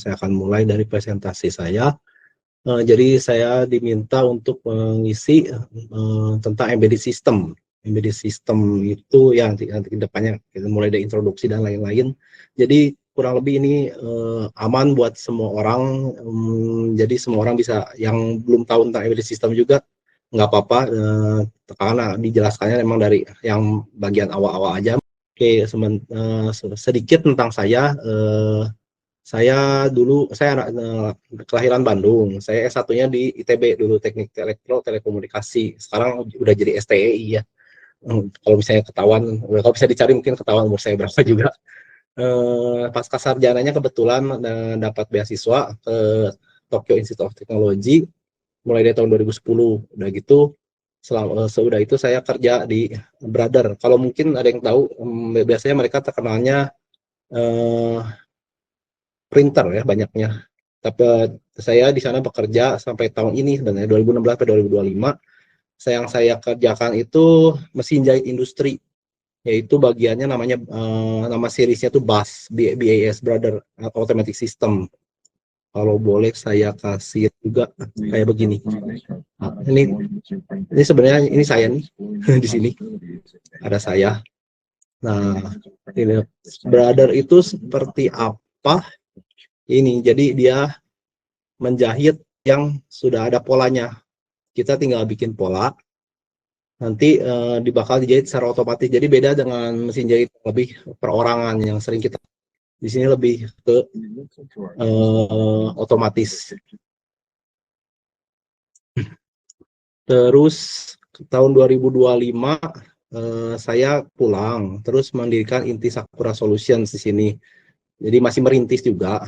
Saya akan mulai dari presentasi saya. Jadi saya diminta untuk mengisi tentang embedded system. Embedded system itu yang nanti kedepannya mulai dari introduksi dan lain-lain. Jadi kurang lebih ini aman buat semua orang. Jadi semua orang bisa, yang belum tahu tentang embedded system juga nggak apa-apa, karena dijelaskannya memang dari yang bagian awal-awal aja. Oke, sedikit tentang saya. Saya dulu, saya kelahiran Bandung. Saya S1-nya di ITB dulu, Teknik Elektro Telekomunikasi. Sekarang udah jadi STEI ya. Kalau misalnya ketahuan, kalau bisa dicari mungkin ketahuan umur saya berapa juga. Pasca sarjananya kebetulan dapat beasiswa ke Tokyo Institute of Technology mulai dari tahun 2010. Udah gitu, sudah itu saya kerja di Brother. Kalau mungkin ada yang tahu, biasanya mereka terkenalnya printer ya banyaknya. Tapi saya di sana bekerja sampai tahun ini sebenarnya 2016 sampai 2025. Yang saya kerjakan itu mesin jahit industri, yaitu bagiannya namanya nama seriesnya itu BAS Brother Automatic System. Kalau boleh saya kasih juga kayak begini. Nah, ini sebenarnya ini saya nih di sini ada saya. Nah, ini Brother itu seperti apa? Ini jadi dia menjahit yang sudah ada polanya. Kita tinggal bikin pola, nanti bakal dijahit secara otomatis. Jadi beda dengan mesin jahit lebih perorangan yang sering kita di sini lebih ke otomatis. Terus tahun 2025 saya pulang, terus mendirikan Inti Sakura Solutions di sini. Jadi masih merintis juga,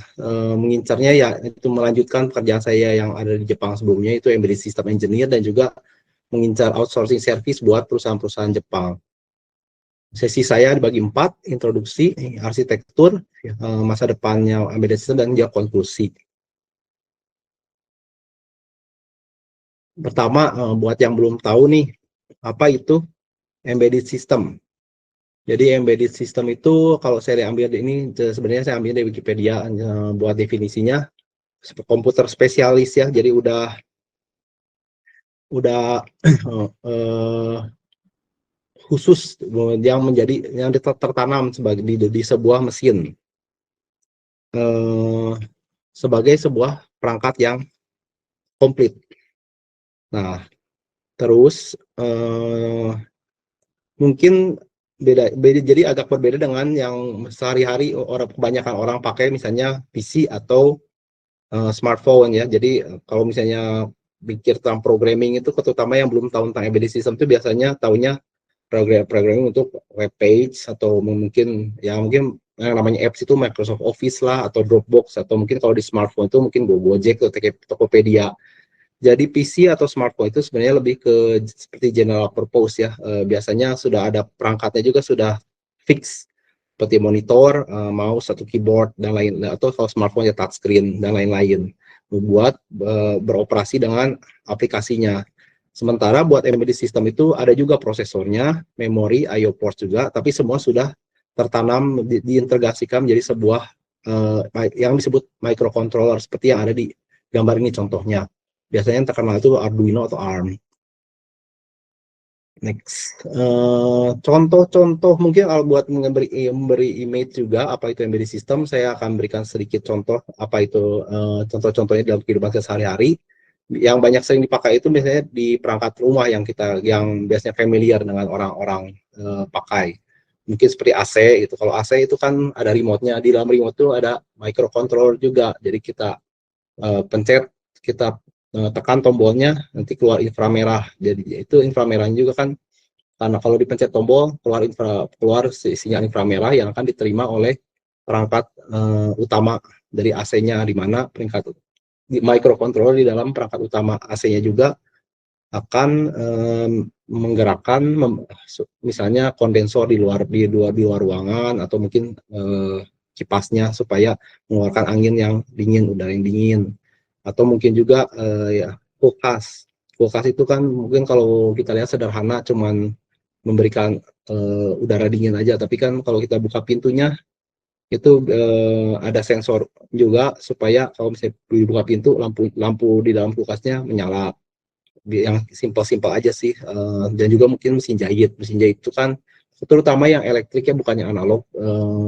mengincarnya ya itu melanjutkan pekerjaan saya yang ada di Jepang sebelumnya, itu Embedded System Engineer, dan juga mengincar outsourcing service buat perusahaan-perusahaan Jepang. Sesi saya dibagi 4, introduksi, arsitektur, masa depannya embedded system, dan juga konklusi. Pertama, buat yang belum tahu nih, apa itu embedded system? Jadi embedded system itu kalau saya ambil ini, sebenarnya saya ambil dari Wikipedia, buat definisinya komputer spesialis ya. Jadi udah khusus yang tertanam sebagai di sebuah mesin, sebagai sebuah perangkat yang komplit. Nah, terus mungkin beda, jadi agak berbeda dengan yang sehari-hari kebanyakan orang pakai, misalnya PC atau smartphone ya. Jadi kalau misalnya pikir tentang programming itu, terutama yang belum tahu tentang embedded system itu biasanya tahunya programming untuk web page, atau mungkin yang namanya apps itu Microsoft Office lah, atau Dropbox, atau mungkin kalau di smartphone itu mungkin Gojek atau Tokopedia. Jadi PC atau smartphone itu sebenarnya lebih ke seperti general purpose ya. Biasanya sudah ada perangkatnya juga, sudah fix, seperti monitor, mouse, atau keyboard, dan lain, atau kalau smartphone ya touchscreen dan lain-lain, buat beroperasi dengan aplikasinya. Sementara buat embedded system itu ada juga prosesornya, memori, I/O port juga, tapi semua sudah tertanam, diintegrasikan menjadi sebuah yang disebut microcontroller, seperti yang ada di gambar ini contohnya. Biasanya yang terkenal itu Arduino atau ARM. Next, contoh-contoh mungkin kalau buat memberi image juga apa itu embedded system, saya akan berikan sedikit contoh apa itu contoh-contohnya dalam kehidupan sehari-hari. Yang banyak sering dipakai itu biasanya di perangkat rumah yang biasanya familiar dengan orang-orang pakai. Mungkin seperti AC itu. Kalau AC itu kan ada remote-nya, di dalam remote itu ada microcontroller juga. Jadi kita pencet, kita tekan tombolnya, nanti keluar inframerah. Jadi itu inframerahnya juga kan, karena kalau dipencet tombol keluar sinyal inframerah yang akan diterima oleh perangkat utama dari AC-nya, di mana peringkat di microcontroller di dalam perangkat utama AC-nya juga akan menggerakkan misalnya kondensor di luar ruangan, atau mungkin kipasnya supaya mengeluarkan angin yang dingin, udara yang dingin. Atau mungkin juga ya kulkas. Kulkas itu kan mungkin kalau kita lihat sederhana, cuman memberikan udara dingin aja, tapi kan kalau kita buka pintunya itu ada sensor juga supaya kalau misalnya dibuka pintu, lampu lampu di dalam kulkasnya menyala. Yang simpel-simpel aja sih. Dan juga mungkin mesin jahit itu kan terutama yang elektrik ya, bukannya analog.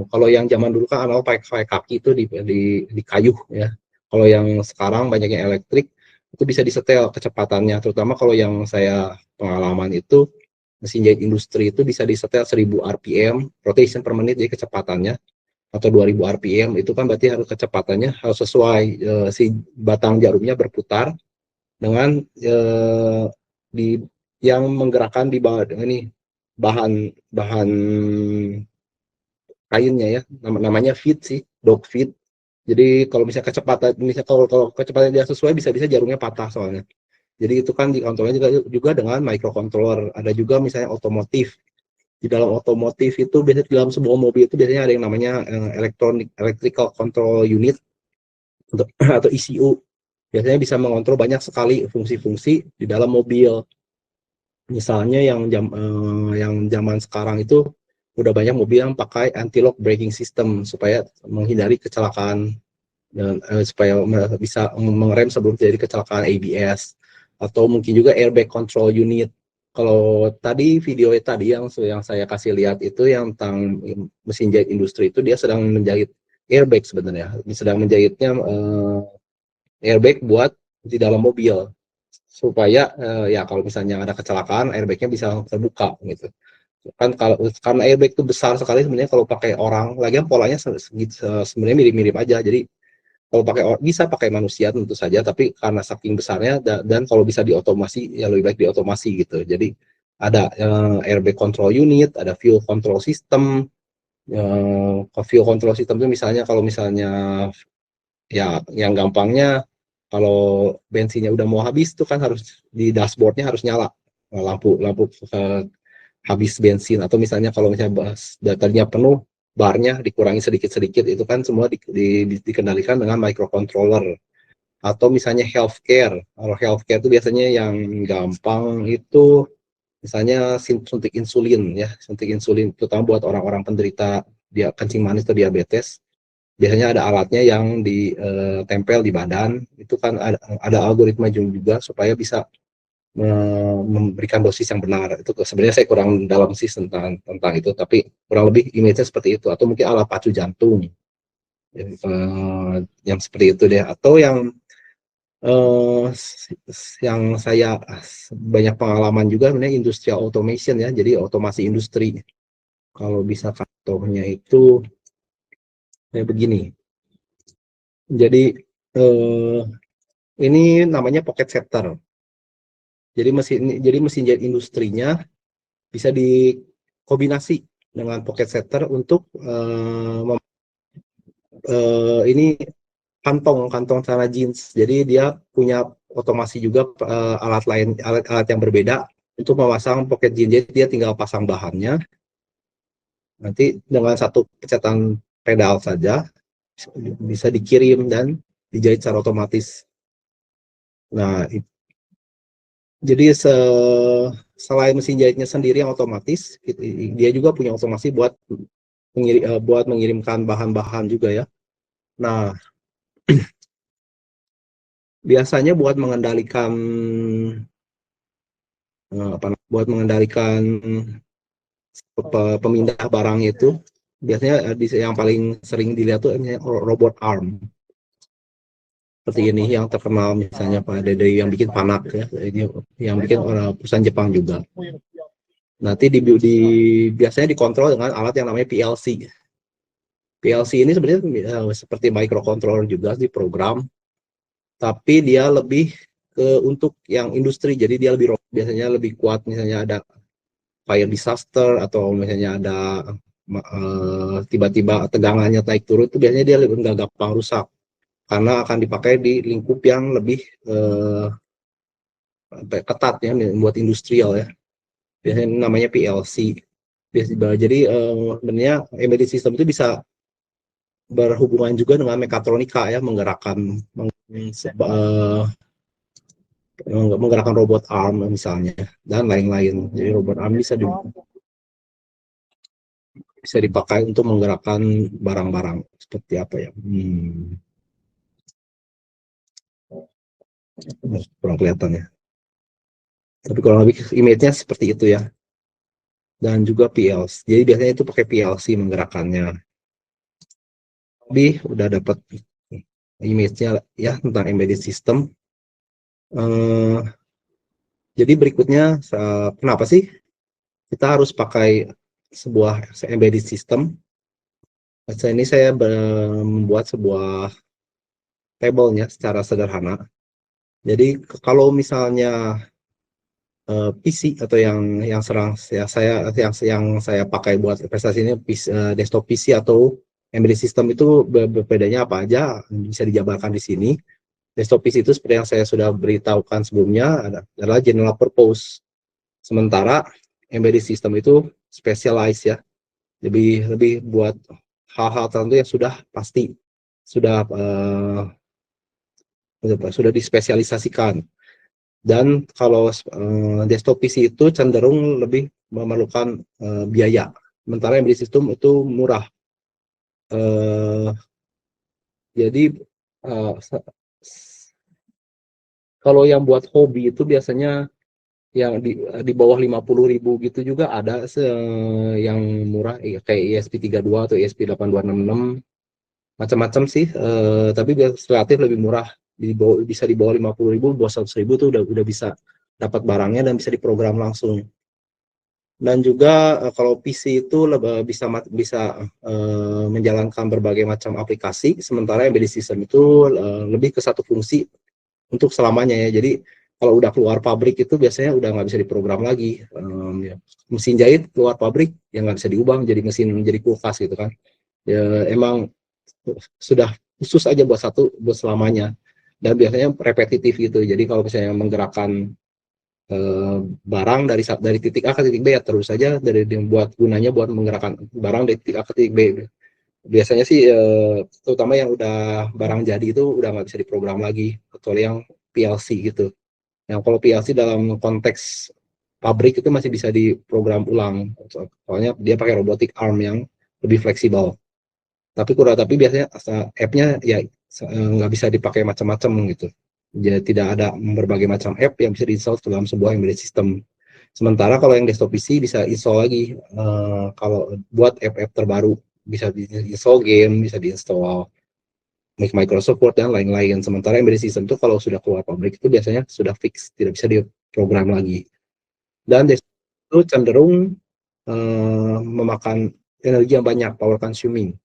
Kalau yang zaman dulu kan analog pakai kaki itu di kayu ya. Kalau yang sekarang banyak yang elektrik itu bisa disetel kecepatannya, terutama kalau yang saya pengalaman itu mesin jahit industri itu bisa disetel 1000 rpm rotation per menit, jadi kecepatannya, atau 2000 rpm itu kan berarti harus kecepatannya harus sesuai, si batang jarumnya berputar dengan di yang menggerakkan di bawah ini bahan bahan kainnya ya, namanya feed sih, dog feed. Jadi kalau misalnya kecepatan, misalnya kalau kecepatan dia sesuai, bisa-bisa jarumnya patah soalnya. Jadi itu kan dikontrolnya juga dengan microcontroller. Ada juga misalnya otomotif. Di dalam otomotif itu biasanya di dalam sebuah mobil itu biasanya ada yang namanya electrical control unit atau ECU. Biasanya bisa mengontrol banyak sekali fungsi-fungsi di dalam mobil. Misalnya yang zaman sekarang itu udah banyak mobil yang pakai anti-lock braking system supaya menghindari kecelakaan, dan supaya bisa mengerem sebelum terjadi kecelakaan ABS, atau mungkin juga airbag control unit. Kalau tadi video tadi yang saya kasih lihat itu yang tentang mesin jahit industri itu, dia sedang menjahit airbag sebenarnya, sedang menjahitnya airbag buat di dalam mobil supaya ya kalau misalnya ada kecelakaan airbagnya bisa terbuka gitu kan. Kalau karena airbag itu besar sekali sebenarnya, kalau pakai orang lagian polanya sebenarnya mirip-mirip aja, jadi kalau pakai bisa pakai manusia tentu saja, tapi karena saking besarnya dan kalau bisa diotomasi ya lebih baik diotomasi gitu. Jadi ada airbag control unit, ada fuel control system. Fuel control system itu misalnya kalau misalnya ya yang gampangnya, kalau bensinnya udah mau habis tuh kan harus di dashboardnya harus nyala lampu lampu habis bensin, atau misalnya kalau misalnya tadinya penuh, barnya dikurangi sedikit-sedikit, itu kan semua dikendalikan dengan microcontroller. Atau misalnya healthcare, kalau healthcare itu biasanya yang gampang itu misalnya suntik insulin ya, suntik insulin terutama buat orang-orang penderita dia kencing manis atau diabetes. Biasanya ada alatnya yang ditempel di badan, itu kan ada algoritma juga supaya bisa memberikan dosis yang benar. Itu sebenarnya saya kurang dalam sih tentang itu, tapi kurang lebih image-nya seperti itu. Atau mungkin alat pacu jantung yang seperti itu deh. Atau eh, yang saya banyak pengalaman juga sebenarnya industrial automation ya, jadi otomasi industri. Kalau bisa contohnya itu kayak begini. Jadi ini namanya pocket setter. Jadi mesin jahit industrinya bisa dikombinasi dengan pocket setter untuk ini kantong celana jeans. Jadi dia punya otomasi juga, alat yang berbeda untuk memasang pocket jeans. Jadi dia tinggal pasang bahannya, nanti dengan satu pencetang pedal saja bisa dikirim dan dijahit secara otomatis. Nah, jadi selain mesin jahitnya sendiri yang otomatis, dia juga punya otomasi buat mengirimkan bahan-bahan juga ya. Nah, biasanya buat mengendalikan pemindah barang itu, biasanya yang paling sering dilihat tuh robot arm. Seperti ini yang terkenal misalnya Pak Dede yang bikin Panak ya, ini yang bikin orang perusahaan Jepang juga. Nanti biasanya dikontrol dengan alat yang namanya PLC. PLC ini sebenarnya seperti microcontroller juga di program, tapi dia lebih untuk yang industri. Jadi dia biasanya lebih kuat misalnya ada fire disaster, atau misalnya ada tiba-tiba tegangannya naik turun, itu biasanya dia lebih nggak gampang rusak karena akan dipakai di lingkup yang lebih ketat ya, buat industrial ya. Biasanya namanya PLC. Jadi sebenarnya embedded system itu bisa berhubungan juga dengan mekatronika ya, menggerakkan robot arm misalnya dan lain-lain. Jadi robot arm bisa bisa dipakai untuk menggerakkan barang-barang seperti apa ya? Kurang kelihatan ya. Tapi kalau lebih image-nya seperti itu ya. Dan juga PLC. Jadi biasanya itu pakai PLC menggerakkannya. Lebih udah dapat image-nya ya tentang embedded system. Jadi berikutnya, kenapa sih kita harus pakai sebuah embedded system? Ini saya membuat sebuah tabelnya secara sederhana. Jadi kalau misalnya PC atau yang serang ya yang saya pakai buat investasi ini desktop PC atau embedded system itu bedanya apa aja bisa dijabarkan di sini. Desktop PC itu seperti yang saya sudah beritahukan sebelumnya adalah general purpose. Sementara embedded system itu specialized ya. Lebih lebih buat hal-hal tertentu yang sudah pasti sudah dispesialisasikan. Dan kalau desktop PC itu cenderung lebih memerlukan biaya. Sementara embedded system itu murah. Jadi kalau yang buat hobi itu biasanya yang di bawah 50.000 gitu juga ada yang murah kayak ESP32 atau ESP8266 macam-macam sih, tapi relatif lebih murah, bisa di bawah 50.000, bawah 100.000 tuh udah bisa dapat barangnya dan bisa diprogram langsung. Dan juga kalau PC itu bisa menjalankan berbagai macam aplikasi, sementara embedded system itu lebih ke satu fungsi untuk selamanya ya. Jadi kalau udah keluar pabrik itu biasanya udah nggak bisa diprogram lagi. Ya. Mesin jahit keluar pabrik yang nggak bisa diubah jadi kulkas gitu kan. Ya emang sudah khusus aja buat selamanya, dan biasanya repetitif gitu. Jadi kalau misalnya menggerakkan barang dari titik A ke titik B ya terus saja gunanya buat menggerakkan barang dari titik A ke titik B. Biasanya sih terutama yang udah barang jadi itu udah nggak bisa diprogram lagi kecuali yang PLC gitu. Yang kalau PLC dalam konteks pabrik itu masih bisa diprogram ulang, soalnya dia pakai robotic arm yang lebih fleksibel. Tapi biasanya app-nya ya nggak bisa dipakai macam-macam gitu. Jadi tidak ada berbagai macam app yang bisa diinstal dalam sebuah embedded system. Sementara kalau yang desktop PC bisa install lagi, kalau buat app-app terbaru bisa diinstal game, bisa diinstal Microsoft Word dan lain-lain. Sementara embedded system itu kalau sudah keluar pabrik itu biasanya sudah fix, tidak bisa diprogram lagi. Dan desktop itu cenderung memakan energi yang banyak, power consuming.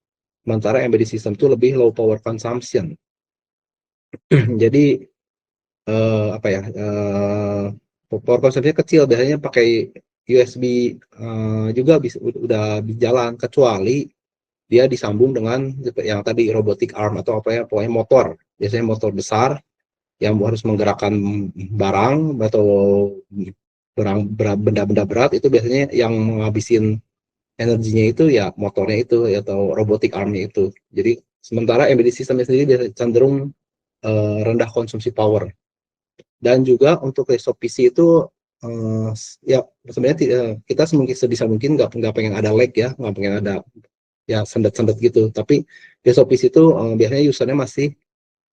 Sementara embedded system itu lebih low power consumption. Jadi apa ya, power consumption kecil, biasanya pakai USB juga udah jalan, kecuali dia disambung dengan yang tadi robotic arm atau apa ya, pokoknya motor. Biasanya motor besar yang harus menggerakkan barang atau benda-benda berat, itu biasanya yang menghabisin energinya itu ya motornya itu atau robotic armnya itu. Jadi sementara embedded systemnya sendiri biasa cenderung rendah konsumsi power. Dan juga untuk desktop PC itu ya sebenarnya kita sebisa mungkin nggak pengen ada lag ya, nggak pengen ada ya sendet-sendet gitu. Tapi desktop PC itu biasanya usernya masih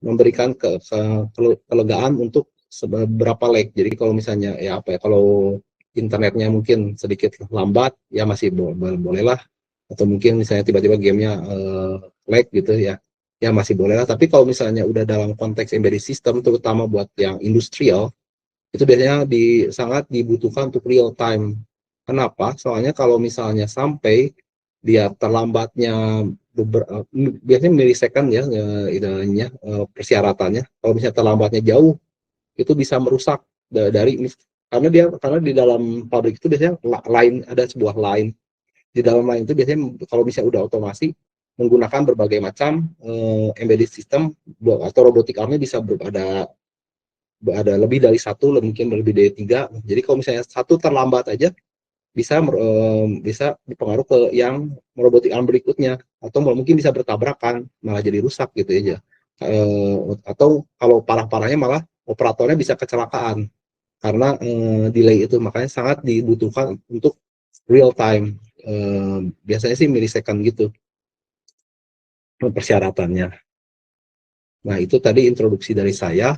memberikan kelegaan untuk beberapa lag. Jadi kalau misalnya ya apa ya, kalau internetnya mungkin sedikit lambat ya masih bolehlah, atau mungkin misalnya tiba-tiba gamenya lag gitu ya, ya masih boleh lah. Tapi kalau misalnya udah dalam konteks embedded system, terutama buat yang industrial, itu biasanya sangat dibutuhkan untuk real time. Kenapa? Soalnya kalau misalnya sampai dia terlambatnya biasanya milisecond ya, persyaratannya. Kalau misalnya terlambatnya jauh, itu bisa merusak karena di dalam pabrik itu biasanya ada sebuah line. Di dalam line itu biasanya kalau misalnya udah otomasi menggunakan berbagai macam embedded system atau robotic armnya bisa ada lebih dari satu, mungkin lebih dari 3. Jadi kalau misalnya satu terlambat aja bisa berpengaruh ke yang robotic arm berikutnya, atau mungkin bisa bertabrakan malah jadi rusak gitu aja. Atau kalau parah-parahnya malah operatornya bisa kecelakaan karena delay itu. Makanya sangat dibutuhkan untuk real time biasanya sih milisekund gitu persyaratannya. Nah, itu tadi introduksi dari saya.